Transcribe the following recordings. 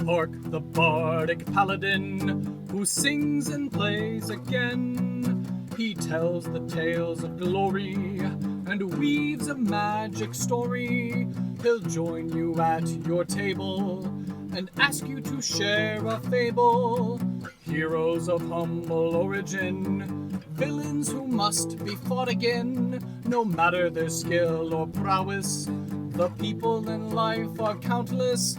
Orc, the bardic paladin, who sings and plays again. He tells the tales of glory and weaves a magic story. He'll join you at your table and ask you to share a fable. Heroes of humble origin, villains who must be fought again. No matter their skill or prowess, the people in life are countless.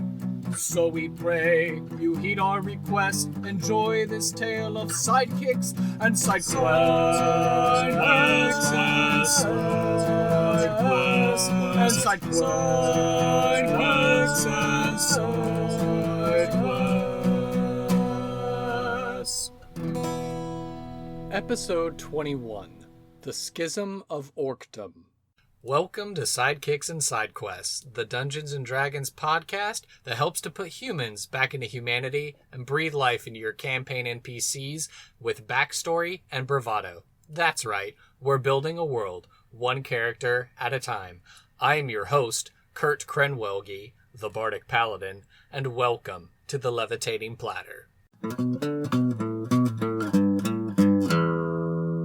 So we pray you heed our request. Enjoy this tale of sidekicks and side quests. Episode 21, The Schism of Orcdom. Welcome to Sidekicks and Side Quests, the Dungeons & Dragons podcast that helps to put humans back into humanity and breathe life into your campaign NPCs with backstory and bravado. That's right, we're building a world, one character at a time. I am your host, Crenwelge, the Bardic Paladin, and welcome to the Levitating Platter.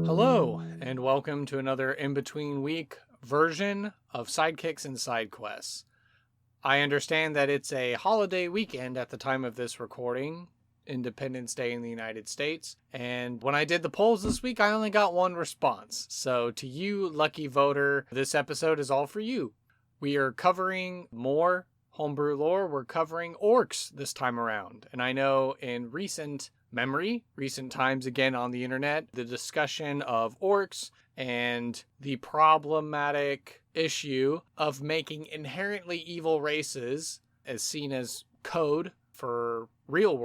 Hello, and welcome to another in-between week version of Sidekicks and Side Quests. I understand that it's a holiday weekend at the time of this recording, Independence Day in the United States, and when I did the polls this week, I only got one response. So to you, lucky voter, this episode is all for you. We are covering more homebrew lore. We're covering orcs this time around, and I know in recent times again on the internet, the discussion of orcs and the problematic issue of making inherently evil races as seen as code for real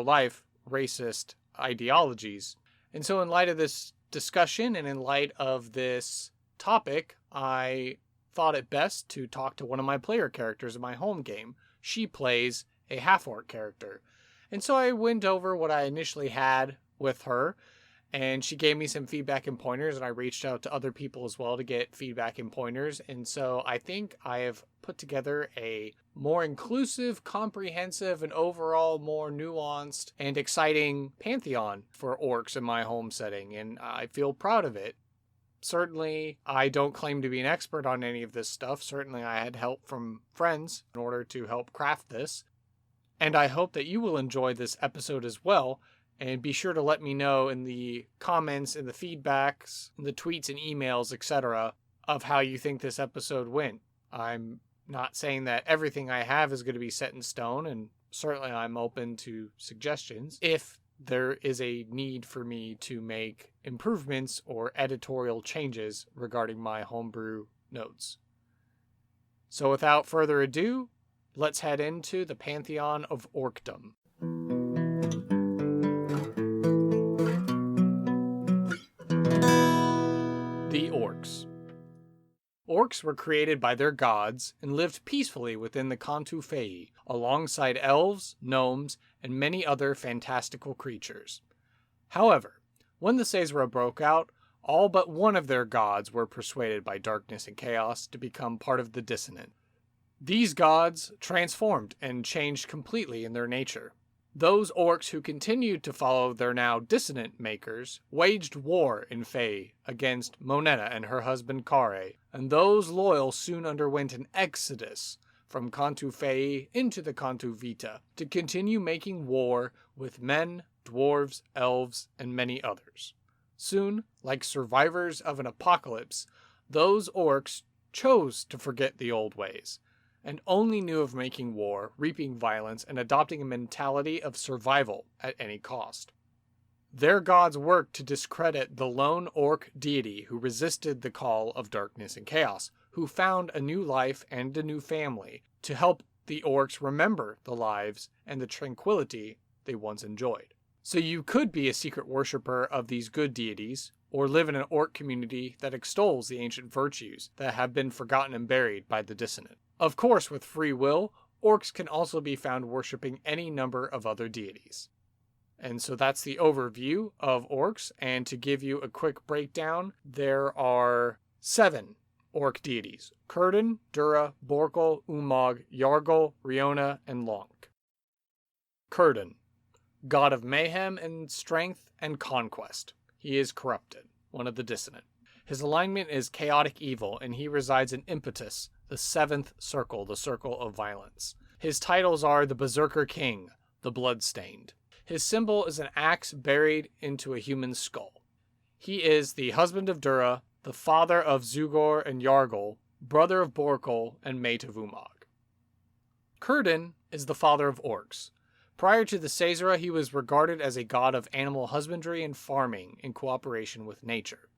life racist ideologies. And so in light of this discussion and in light of this topic, I thought it best to talk to one of my player characters in my home game. She plays a half-orc character. And so I went over what I initially had with her, and she gave me some feedback and pointers, and I reached out to other people as well to get feedback and pointers. And so I think I have put together a more inclusive, comprehensive, and overall more nuanced and exciting pantheon for orcs in my home setting, and I feel proud of it. Certainly, I don't claim to be an expert on any of this stuff. Certainly, I had help from friends in order to help craft this. And I hope that you will enjoy this episode as well. And be sure to let me know in the comments and the feedbacks, and the tweets and emails, etc., of how you think this episode went. I'm not saying that everything I have is going to be set in stone, and certainly I'm open to suggestions if there is a need for me to make improvements or editorial changes regarding my homebrew notes. So without further ado, let's head into the pantheon of orcdom. The orcs. Orcs were created by their gods and lived peacefully within the Cantu Fei, alongside elves, gnomes, and many other fantastical creatures. However, when the Caesura broke out, all but one of their gods were persuaded by darkness and chaos to become part of the Dissonant. These gods transformed and changed completely in their nature. Those orcs who continued to follow their now dissonant makers waged war in Fey against Moneta and her husband Kare, and those loyal soon underwent an exodus from Cantu Fey into the Cantu Vita to continue making war with men, dwarves, elves, and many others. Soon, like survivors of an apocalypse, those orcs chose to forget the old ways, and only knew of making war, reaping violence, and adopting a mentality of survival at any cost. Their gods worked to discredit the lone orc deity who resisted the call of darkness and chaos, who found a new life and a new family to help the orcs remember the lives and the tranquility they once enjoyed. So you could be a secret worshipper of these good deities, or live in an orc community that extols the ancient virtues that have been forgotten and buried by the Dissonant. Of course, with free will, orcs can also be found worshipping any number of other deities. And so that's the overview of orcs, and to give you a quick breakdown, there are 7 orc deities: Curdin, Dura, Borkul, Umag, Yargol, Riona, and Lonk. Curdin, god of mayhem and strength and conquest. He is corrupted, one of the Dissonant. His alignment is chaotic evil, and he resides in Impetus, the seventh circle, the circle of violence. His titles are the Berserker King, the Bloodstained. His symbol is an axe buried into a human skull. He is the husband of Dura, the father of Zugor and Yargol, brother of Borkul, and mate of Umag. Curdin is the father of orcs. Prior to the Caesura, he was regarded as a god of animal husbandry and farming in cooperation with nature.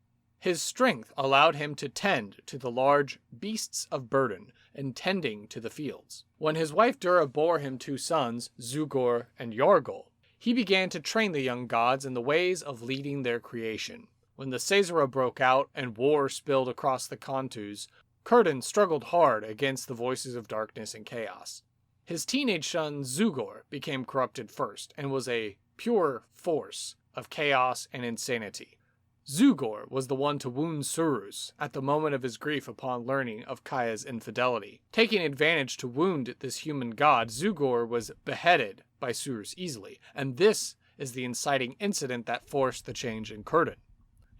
His strength allowed him to tend to the large beasts of burden and tending to the fields. When his wife Dura bore him 2 sons, Zugor and Yargol, he began to train the young gods in the ways of leading their creation. When the Caesura broke out and war spilled across the Contus, Curdin struggled hard against the voices of darkness and chaos. His teenage son Zugor became corrupted first and was a pure force of chaos and insanity. Zugor was the one to wound Surus at the moment of his grief upon learning of Kaya's infidelity. Taking advantage to wound this human god, Zugor was beheaded by Surus easily, and this is the inciting incident that forced the change in Curdin.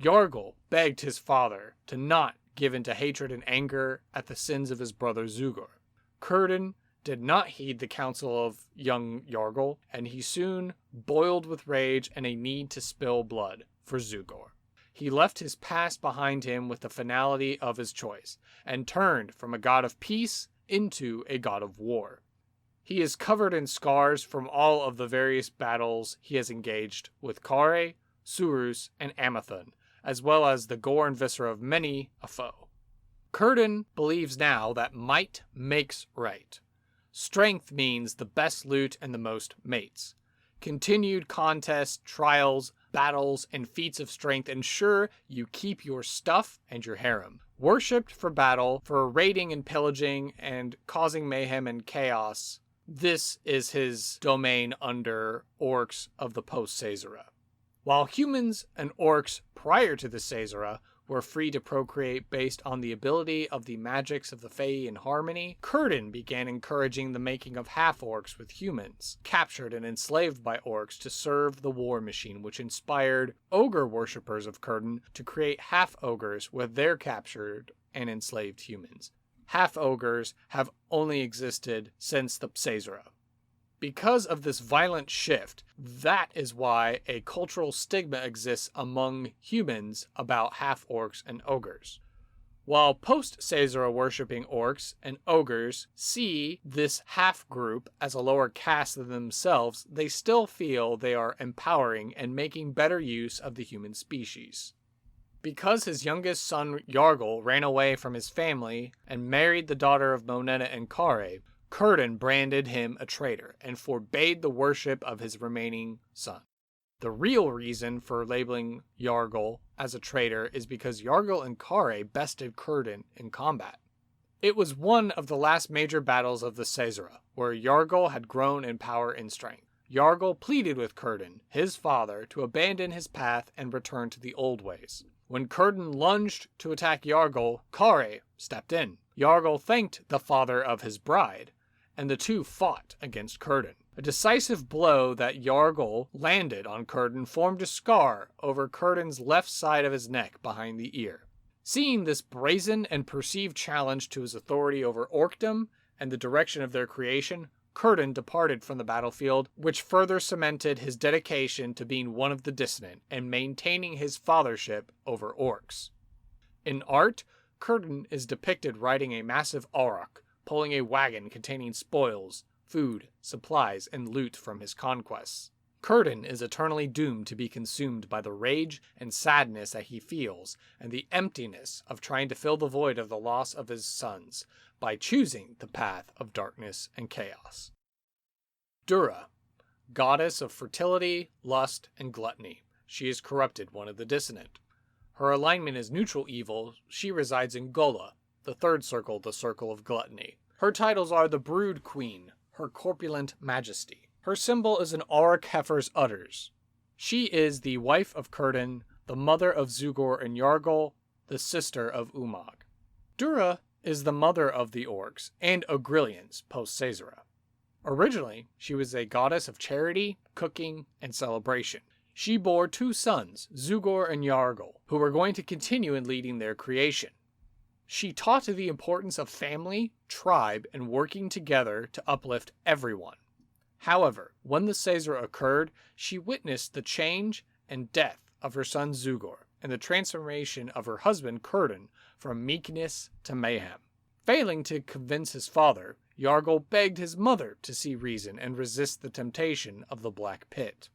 Yargol begged his father to not give in to hatred and anger at the sins of his brother Zugor. Curdin did not heed the counsel of young Yargol, and he soon boiled with rage and a need to spill blood for Zugor. He left his past behind him with the finality of his choice, and turned from a god of peace into a god of war. He is covered in scars from all of the various battles he has engaged with Kare, Surus, and Amathon, as well as the gore and viscera of many a foe. Curdin believes now that might makes right. Strength means the best loot and the most mates. Continued contests, trials, battles, and feats of strength ensure you keep your stuff and your harem. Worshipped for battle, for raiding and pillaging, and causing mayhem and chaos, this is his domain under orcs of the post-Caesura. While humans and orcs prior to the Caesura were free to procreate based on the ability of the magics of the Fae in harmony, Curdin began encouraging the making of half-orcs with humans, captured and enslaved by orcs to serve the war machine, which inspired ogre worshippers of Curdin to create half-ogres with their captured and enslaved humans. Half-ogres have only existed since the Caesura. Because of this violent shift, that is why a cultural stigma exists among humans about half-orcs and ogres. While post-Caesura worshipping orcs and ogres see this half-group as a lower caste than themselves, they still feel they are empowering and making better use of the human species. Because his youngest son Yargol ran away from his family and married the daughter of Moneta and Kare, Curdin branded him a traitor and forbade the worship of his remaining son. The real reason for labeling Yargol as a traitor is because Yargol and Kare bested Curdin in combat. It was one of the last major battles of the Caesura, where Yargol had grown in power and strength. Yargol pleaded with Curdin, his father, to abandon his path and return to the old ways. When Curdin lunged to attack Yargol, Kare stepped in. Yargol thanked the father of his bride, and the two fought against Curdin. A decisive blow that Yargol landed on Curdin formed a scar over Curdin's left side of his neck behind the ear. Seeing this brazen and perceived challenge to his authority over orcdom and the direction of their creation, Curdin departed from the battlefield, which further cemented his dedication to being one of the Dissonant and maintaining his fathership over orcs. In art, Curdin is depicted riding a massive auroch, pulling a wagon containing spoils, food, supplies, and loot from his conquests. Curdin is eternally doomed to be consumed by the rage and sadness that he feels, and the emptiness of trying to fill the void of the loss of his sons, by choosing the path of darkness and chaos. Dura, goddess of fertility, lust, and gluttony. She is corrupted, one of the Dissonant. Her alignment is neutral evil. She resides in Gola, the third circle, the circle of gluttony. Her titles are the Brood Queen, her corpulent majesty. Her symbol is an auroch heifer's udders. She is the wife of Curdin, the mother of Zugor and Yargol, the sister of Umag. Dura is the mother of the orcs and Ogrillions post-Caesura. Originally, she was a goddess of charity, cooking, and celebration. She bore 2 sons, Zugor and Yargol, who were going to continue in leading their creation. She taught the importance of family, tribe, and working together to uplift everyone. However, when the Caesura occurred, she witnessed the change and death of her son Zugor and the transformation of her husband Curdun from meekness to mayhem. Failing to convince his father, Yargol begged his mother to see reason and resist the temptation of the Black Pit.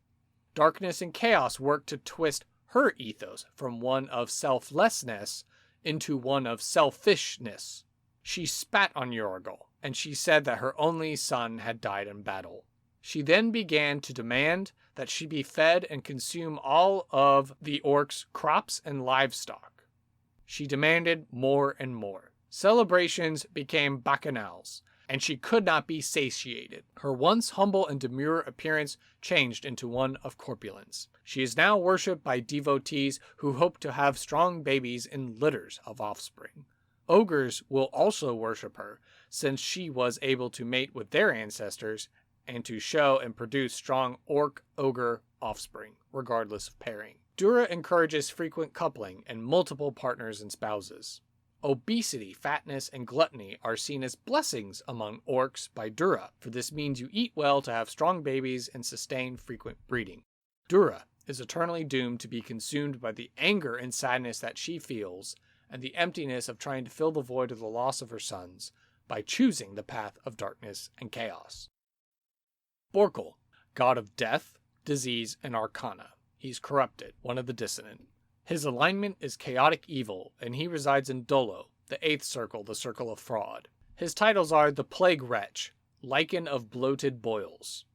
Darkness and chaos worked to twist her ethos from one of selflessness into one of selfishness. She spat on Yargol, and she said that her only son had died in battle. She then began to demand that she be fed and consume all of the orcs' crops and livestock. She demanded more and more. Celebrations became bacchanals, and she could not be satiated. Her once humble and demure appearance changed into one of corpulence. She is now worshipped by devotees who hope to have strong babies in litters of offspring. Ogres will also worship her, since she was able to mate with their ancestors and to show and produce strong orc-ogre offspring, regardless of pairing. Dura encourages frequent coupling and multiple partners and spouses. Obesity, fatness, and gluttony are seen as blessings among orcs by Dura, for this means you eat well to have strong babies and sustain frequent breeding. Dura is eternally doomed to be consumed by the anger and sadness that she feels, and the emptiness of trying to fill the void of the loss of her sons, by choosing the path of darkness and chaos. Borkul, god of death, disease, and arcana. He's corrupted, one of the Dissonant. His alignment is chaotic evil, and he resides in Dolo, the 8th circle, the circle of fraud. His titles are the Plague Wretch, Lichen of Bloated Boils.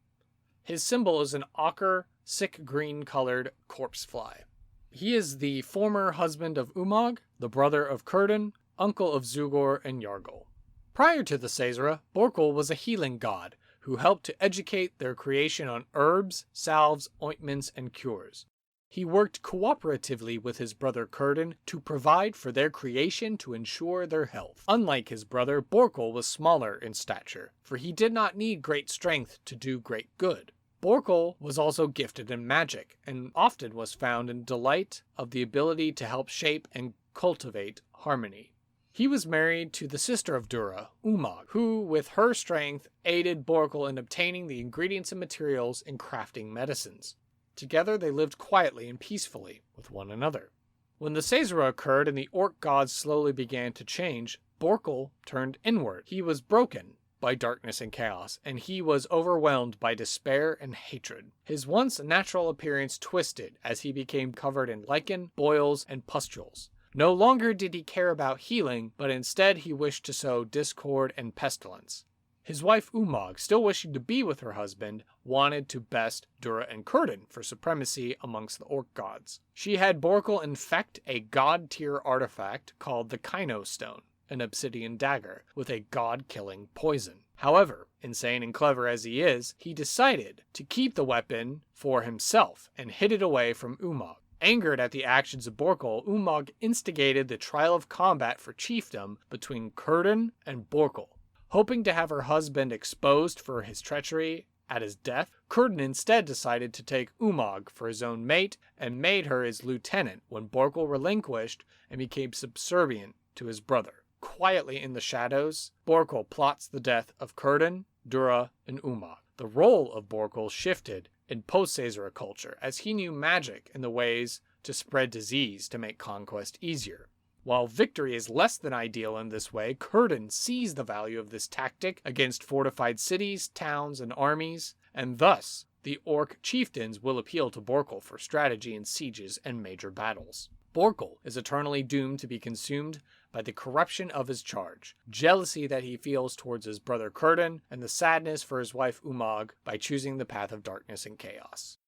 His symbol is an ochre, sick green-colored corpse fly. He is the former husband of Umag, the brother of Curdun, uncle of Zugor and Yargol. Prior to the Caesura, Borkul was a healing god, who helped to educate their creation on herbs, salves, ointments, and cures. He worked cooperatively with his brother Curdun to provide for their creation to ensure their health. Unlike his brother, Borkul was smaller in stature, for he did not need great strength to do great good. Borkul was also gifted in magic, and often was found in delight of the ability to help shape and cultivate harmony. He was married to the sister of Dura, Umag, who, with her strength, aided Borkul in obtaining the ingredients and materials in crafting medicines. Together they lived quietly and peacefully with one another. When the Caesura occurred and the orc gods slowly began to change, Borkul turned inward. He was broken by darkness and chaos, and he was overwhelmed by despair and hatred. His once natural appearance twisted as he became covered in lichen, boils, and pustules. No longer did he care about healing, but instead he wished to sow discord and pestilence. His wife Umag, still wishing to be with her husband, wanted to best Dura and Curdun for supremacy amongst the orc gods. She had Borkul infect a god-tier artifact called the Kino Stone, an obsidian dagger, with a god-killing poison. However, insane and clever as he is, he decided to keep the weapon for himself and hid it away from Umag. Angered at the actions of Borkul, Umag instigated the trial of combat for chiefdom between Curdun and Borkul. Hoping to have her husband exposed for his treachery at his death, Curdun instead decided to take Umag for his own mate and made her his lieutenant when Borkul relinquished and became subservient to his brother. Quietly in the shadows, Borkul plots the death of Curdun, Dura, and Umag. The role of Borkul shifted in post-Caesura culture as he knew magic and the ways to spread disease to make conquest easier. While victory is less than ideal in this way, Curdun sees the value of this tactic against fortified cities, towns, and armies, and thus the orc chieftains will appeal to Borkul for strategy in sieges and major battles. Borkul is eternally doomed to be consumed by the corruption of his charge, jealousy that he feels towards his brother Curdun, and the sadness for his wife Umag by choosing the path of darkness and chaos.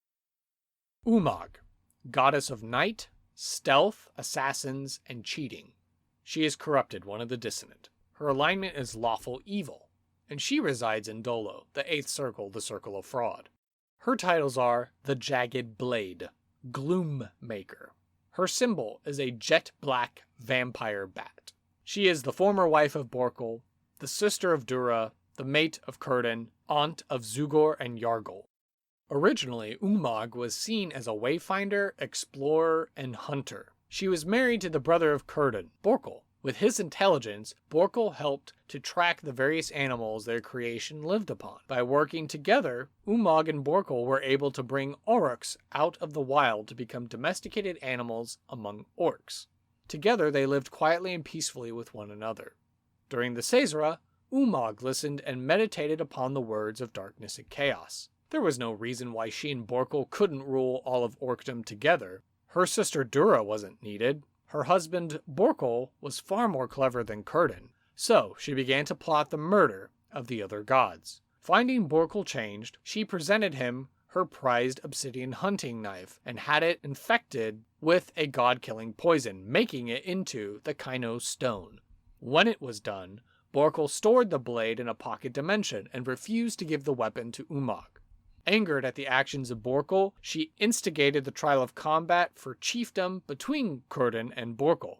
Umag, goddess of night, stealth, assassins, and cheating. She is corrupted, one of the Dissonant. Her alignment is lawful evil, and she resides in Dolo, the 8th circle, the circle of fraud. Her titles are the Jagged Blade, Gloom Maker. Her symbol is a jet black vampire bat. She is the former wife of Borkel, the sister of Dura, the mate of Curdin, aunt of Zugor and Yargol. Originally, Umag was seen as a wayfinder, explorer, and hunter. She was married to the brother of Curdin, Borkel. With his intelligence, Borkel helped to track the various animals their creation lived upon. By working together, Umag and Borkel were able to bring orcs out of the wild to become domesticated animals among orcs. Together they lived quietly and peacefully with one another. During the Caesura, Umag listened and meditated upon the words of darkness and chaos. There was no reason why she and Borkel couldn't rule all of Orcdom together. Her sister Dura wasn't needed. Her husband Borkel was far more clever than Curdin, so she began to plot the murder of the other gods. Finding Borkel changed, she presented him her prized obsidian hunting knife and had it infected with a god-killing poison, making it into the Kainos stone. When it was done, Borkel stored the blade in a pocket dimension and refused to give the weapon to Umag. Angered at the actions of Borkel, she instigated the trial of combat for chiefdom between Curdin and Borkel.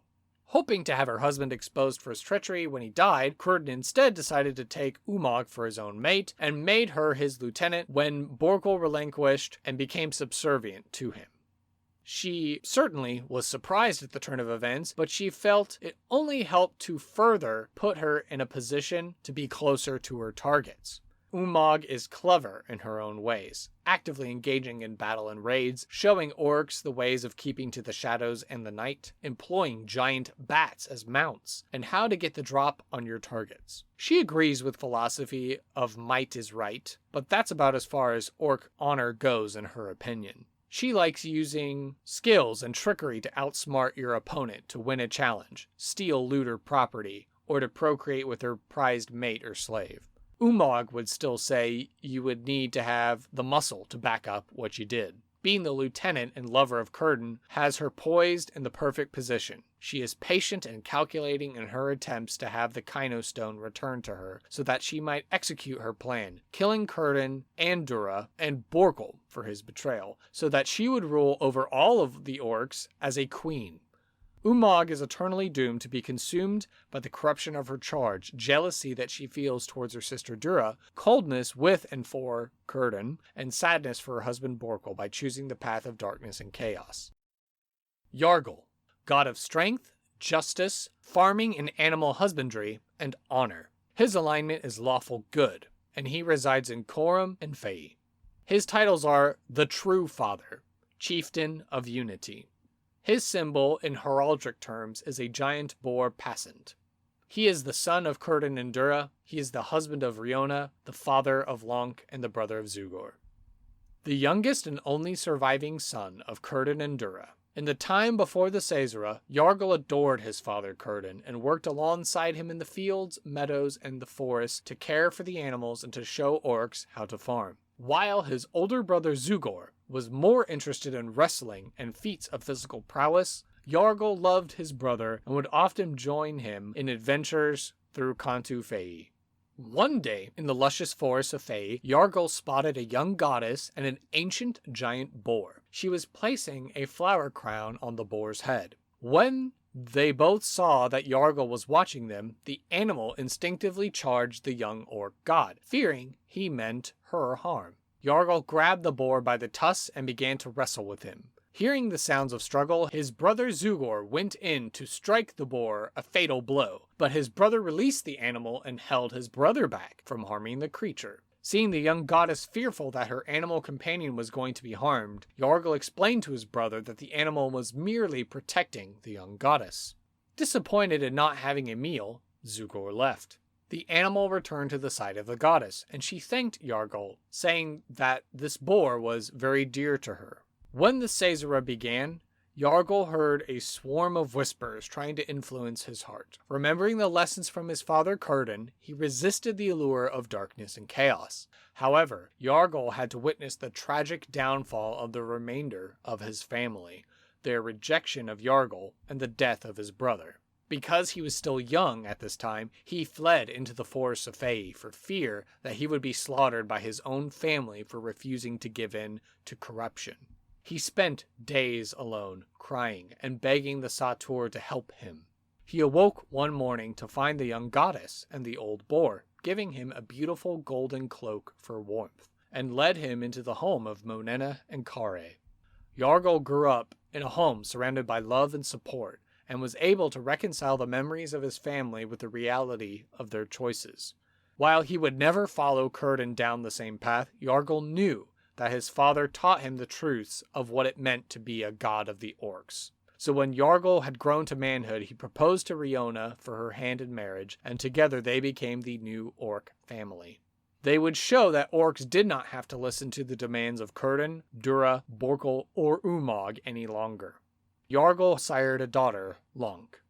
Hoping to have her husband exposed for his treachery when he died, Curdin instead decided to take Umag for his own mate and made her his lieutenant when Borkel relinquished and became subservient to him. She certainly was surprised at the turn of events, but she felt it only helped to further put her in a position to be closer to her targets. Umag is clever in her own ways, actively engaging in battle and raids, showing orcs the ways of keeping to the shadows and the night, employing giant bats as mounts, and how to get the drop on your targets. She agrees with philosophy of might is right, but that's about as far as orc honor goes in her opinion. She likes using skills and trickery to outsmart your opponent to win a challenge, steal loot or property, or to procreate with her prized mate or slave. Umag would still say you would need to have the muscle to back up what you did. Being the lieutenant and lover of Curdin has her poised in the perfect position. She is patient and calculating in her attempts to have the Kainos stone returned to her so that she might execute her plan, killing Curdin and Dura and Borkel for his betrayal, so that she would rule over all of the orcs as a queen. Umag is eternally doomed to be consumed by the corruption of her charge, jealousy that she feels towards her sister Dura, coldness with and for Curdin, and sadness for her husband Borkel by choosing the path of darkness and chaos. Yargol, god of strength, justice, farming and animal husbandry, and honor. His alignment is lawful good, and he resides in Corum and Fei. His titles are the True Father, Chieftain of Unity. His symbol in heraldic terms is a giant boar passant. He is the son of Curdin and Dura. He is the husband of Riona, the father of Lonk, and the brother of Zugor. The youngest and only surviving son of Curdin and Dura. In the time before the Caesura, Yargol adored his father Curdin and worked alongside him in the fields, meadows, and the forests to care for the animals and to show orcs how to farm. While his older brother Zugor was more interested in wrestling and feats of physical prowess, Yargol loved his brother and would often join him in adventures through Cantu Fei. One day, in the luscious forests of Fei, Yargol spotted a young goddess and an ancient giant boar. She was placing a flower crown on the boar's head. When they both saw that Yargol was watching them, the animal instinctively charged the young orc god, fearing he meant her harm. Yargol grabbed the boar by the tusks and began to wrestle with him. Hearing the sounds of struggle, his brother Zugor went in to strike the boar a fatal blow, but his brother released the animal and held his brother back from harming the creature. Seeing the young goddess fearful that her animal companion was going to be harmed, Yargol explained to his brother that the animal was merely protecting the young goddess. Disappointed in not having a meal, Zugor left. The animal returned to the side of the goddess, and she thanked Yargol, saying that this boar was very dear to her. When the Caesura began, Yargol heard a swarm of whispers trying to influence his heart. Remembering the lessons from his father Curdin, he resisted the allure of darkness and chaos. However, Yargol had to witness the tragic downfall of the remainder of his family, their rejection of Yargol, and the death of his brother. Because he was still young at this time, he fled into the forests of Fei for fear that he would be slaughtered by his own family for refusing to give in to corruption. He spent days alone, crying and begging the Sator to help him. He awoke one morning to find the young goddess and the old boar, giving him a beautiful golden cloak for warmth, and led him into the home of Monena and Kare. Yargol grew up in a home surrounded by love and support, and was able to reconcile the memories of his family with the reality of their choices. While he would never follow Círdan down the same path, Yargol knew that his father taught him the truths of what it meant to be a god of the orcs. So when Yargol had grown to manhood, he proposed to Riona for her hand in marriage, and together they became the new orc family. They would show that orcs did not have to listen to the demands of Círdan, Dura, Borkul, or Umog any longer. Yargol sired a daughter, Lonk.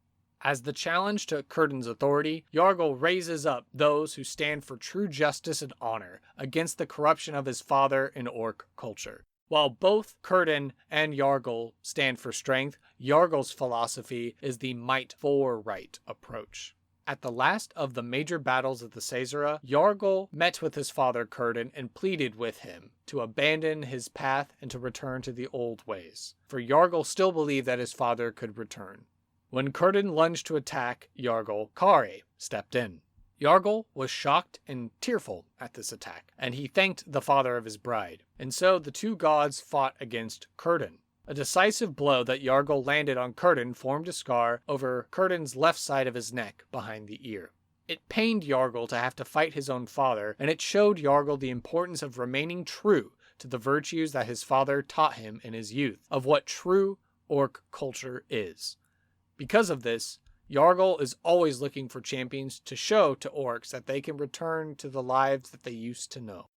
As the challenge to Círdan's authority, Yargol raises up those who stand for true justice and honor against the corruption of his father in orc culture. While both Círdan and Yargol stand for strength, Yargol's philosophy is the might for right approach. At the last of the major battles of the Caesura, Yargol met with his father Círdan and pleaded with him to abandon his path and to return to the old ways, for Yargol still believed that his father could return. When Círdan lunged to attack Yargol, Kare stepped in. Yargol was shocked and tearful at this attack, and he thanked the father of his bride, and so the two gods fought against Círdan. A decisive blow that Yargol landed on Círdan formed a scar over Círdan's left side of his neck behind the ear. It pained Yargol to have to fight his own father, and it showed Yargol the importance of remaining true to the virtues that his father taught him in his youth, of what true orc culture is. Because of this, Yargol is always looking for champions to show to orcs that they can return to the lives that they used to know.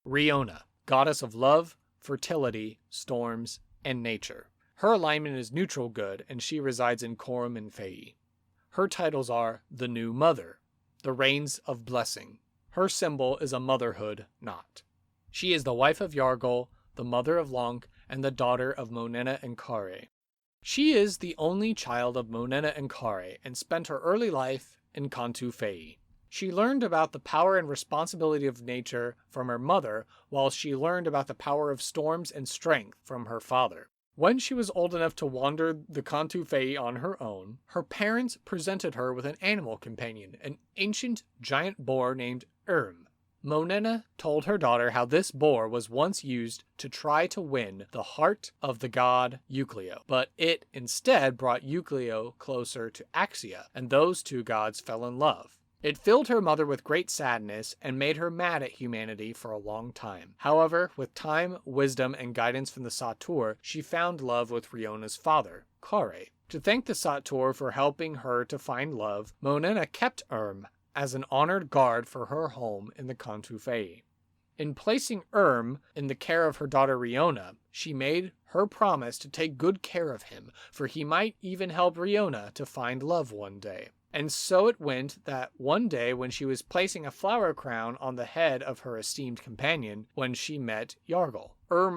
Riona, goddess of love, fertility, storms, and nature. Her alignment is neutral good, and she resides in Corum and Fae. Her titles are the New Mother, the Reigns of Blessing. Her symbol is a motherhood knot. She is the wife of Yargol, the mother of Lonk, and the daughter of Monena and Kare. She is the only child of Monena and Kare, and spent her early life in Cantu Fae. She learned about the power and responsibility of nature from her mother, while she learned about the power of storms and strength from her father. When she was old enough to wander the Cantu Fae on her own, her parents presented her with an animal companion, an ancient giant boar named Monena told her daughter how this boar was once used to try to win the heart of the god Euclio, but it instead brought Euclio closer to Axia, and those two gods fell in love. It filled her mother with great sadness and made her mad at humanity for a long time. However, with time, wisdom, and guidance from the Sator, she found love with Riona's father, Kare. To thank the Sator for helping her to find love, Monena kept as an honored guard for her home in the Cantu Fae. In placing in the care of her daughter Riona, she made her promise to take good care of him, for he might even help Riona to find love one day. And so it went that one day when she was placing a flower crown on the head of her esteemed companion, when she met Yargol.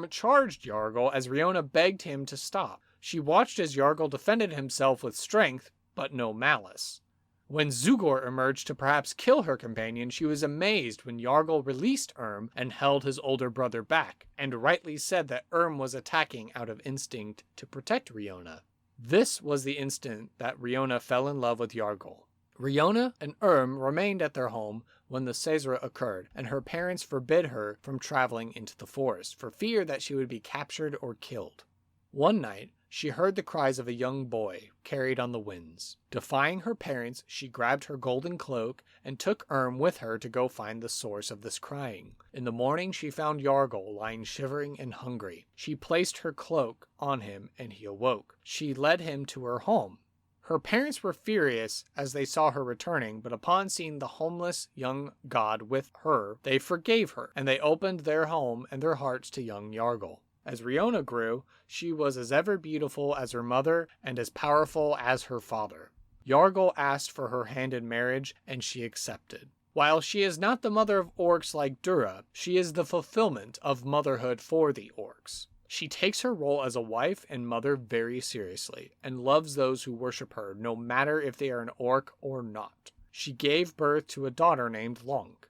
Charged Yargol as Riona begged him to stop. She watched as Yargol defended himself with strength, but no malice. When Zugor emerged to perhaps kill her companion, she was amazed when Yargol released and held his older brother back, and rightly said that was attacking out of instinct to protect Riona. This was the instant that Riona fell in love with Yargol. Riona and remained at their home when the Caesura occurred, and her parents forbid her from traveling into the forest, for fear that she would be captured or killed. One night, she heard the cries of a young boy carried on the winds. Defying her parents, she grabbed her golden cloak and took with her to go find the source of this crying. In the morning, she found Yargol lying shivering and hungry. She placed her cloak on him and he awoke. She led him to her home. Her parents were furious as they saw her returning, but upon seeing the homeless young god with her, they forgave her, and they opened their home and their hearts to young Yargol. As Riona grew, she was as ever beautiful as her mother and as powerful as her father. Yargol asked for her hand in marriage, and she accepted. While she is not the mother of orcs like Dura, she is the fulfillment of motherhood for the orcs. She takes her role as a wife and mother very seriously, and loves those who worship her, no matter if they are an orc or not. She gave birth to a daughter named Lonk.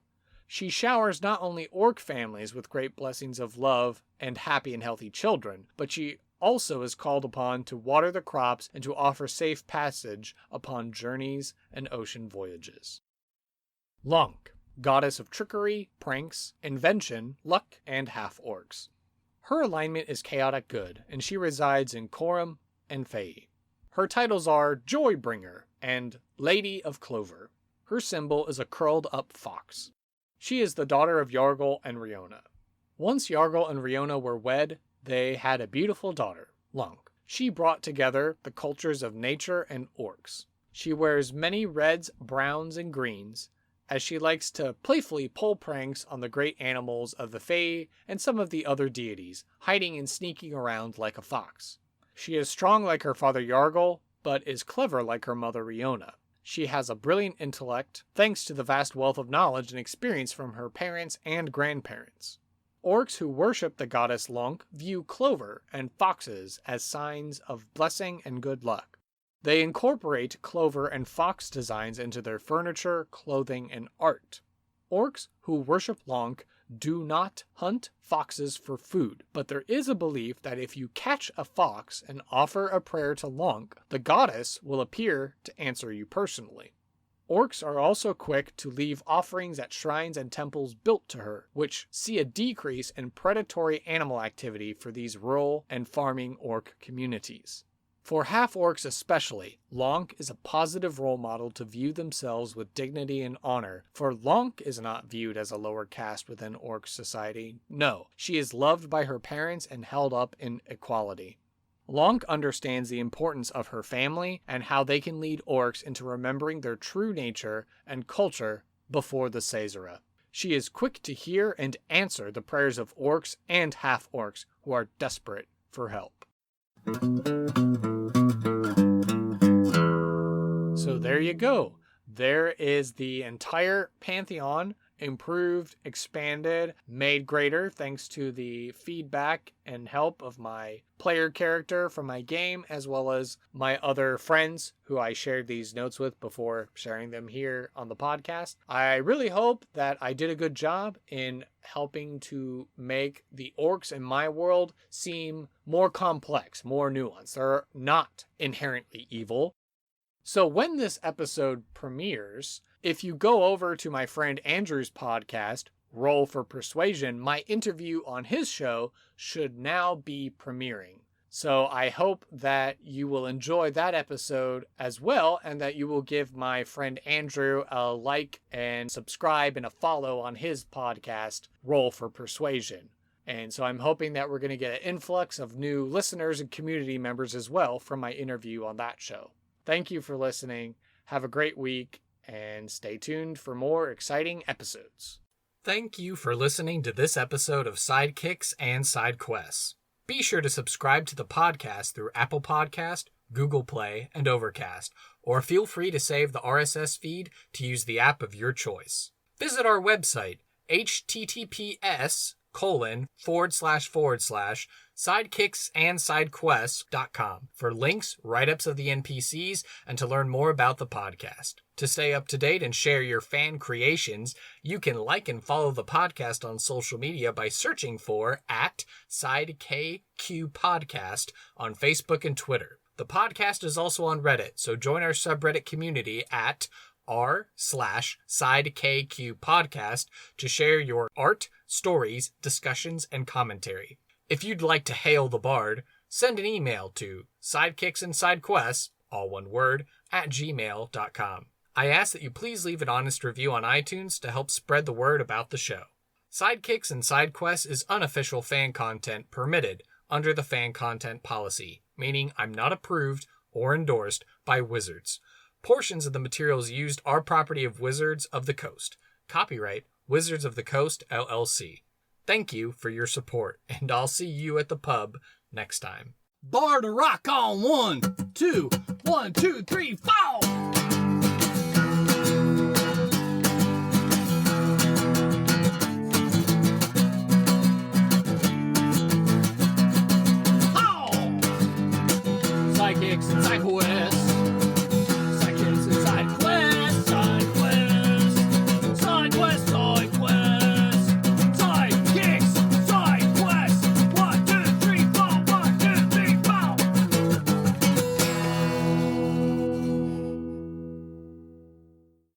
She showers not only orc families with great blessings of love and happy and healthy children, but she also is called upon to water the crops and to offer safe passage upon journeys and ocean voyages. Lunk, goddess of trickery, pranks, invention, luck, and half-orcs. Her alignment is chaotic good, and she resides in Corum and Fae. Her titles are Joybringer and Lady of Clover. Her symbol is a curled-up fox. She is the daughter of Yargol and Riona. Once Yargol and Riona were wed, they had a beautiful daughter, Lunk. She brought together the cultures of nature and orcs. She wears many reds, browns, and greens, as she likes to playfully pull pranks on the great animals of the Fae and some of the other deities, hiding and sneaking around like a fox. She is strong like her father Yargol, but is clever like her mother Riona. She has a brilliant intellect, thanks to the vast wealth of knowledge and experience from her parents and grandparents. Orcs who worship the goddess Lunk view clover and foxes as signs of blessing and good luck. They incorporate clover and fox designs into their furniture, clothing, and art. Orcs who worship Lunk do not hunt foxes for food, but there is a belief that if you catch a fox and offer a prayer to Lunk, the goddess will appear to answer you personally. Orcs are also quick to leave offerings at shrines and temples built to her, which see a decrease in predatory animal activity for these rural and farming orc communities. For half-orcs especially, Lunk is a positive role model to view themselves with dignity and honor, for Lunk is not viewed as a lower caste within orc society. No, she is loved by her parents and held up in equality. Lunk understands the importance of her family and how they can lead orcs into remembering their true nature and culture before the Caesura. She is quick to hear and answer the prayers of orcs and half-orcs who are desperate for help. So there you go. There is the entire pantheon, improved, expanded, made greater thanks to the feedback and help of my player character from my game, as well as my other friends who I shared these notes with before sharing them here on the podcast. I really hope that I did a good job in helping to make the orcs in my world seem more complex, more nuanced. They're not inherently evil. So when this episode premieres, if you go over to my friend Andrew's podcast, Roll for Persuasion, my interview on his show should now be premiering. So I hope that you will enjoy that episode as well, and that you will give my friend Andrew a like and subscribe and a follow on his podcast, Roll for Persuasion. And so I'm hoping that we're going to get an influx of new listeners and community members as well from my interview on that show. Thank you for listening. Have a great week, and stay tuned for more exciting episodes. Thank you for listening to this episode of Sidekicks and Side Quests. Be sure to subscribe to the podcast through Apple Podcast, Google Play, and Overcast, or feel free to save the RSS feed to use the app of your choice. Visit our website, https://sidekicksandsidequests.com for links, write-ups of the NPCs, and to learn more about the podcast. To stay up to date and share your fan creations, you can like and follow the podcast on social media by searching for @SideKQPodcast on Facebook and Twitter. The podcast is also on Reddit, so join our subreddit community at r/SideKQPodcast to share your art, stories, discussions, and commentary. If you'd like to hail the bard, send an email to sidekicksandsidequests, all one word, @gmail.com. I ask that you please leave an honest review on iTunes to help spread the word about the show. Sidekicks and Side Quests is unofficial fan content permitted under the fan content policy, meaning I'm not approved or endorsed by Wizards. Portions of the materials used are property of Wizards of the Coast. Copyright Wizards of the Coast, LLC. Thank you for your support, and I'll see you at the pub next time. Bar to rock on 1, 2, 1, 2, 3, 4.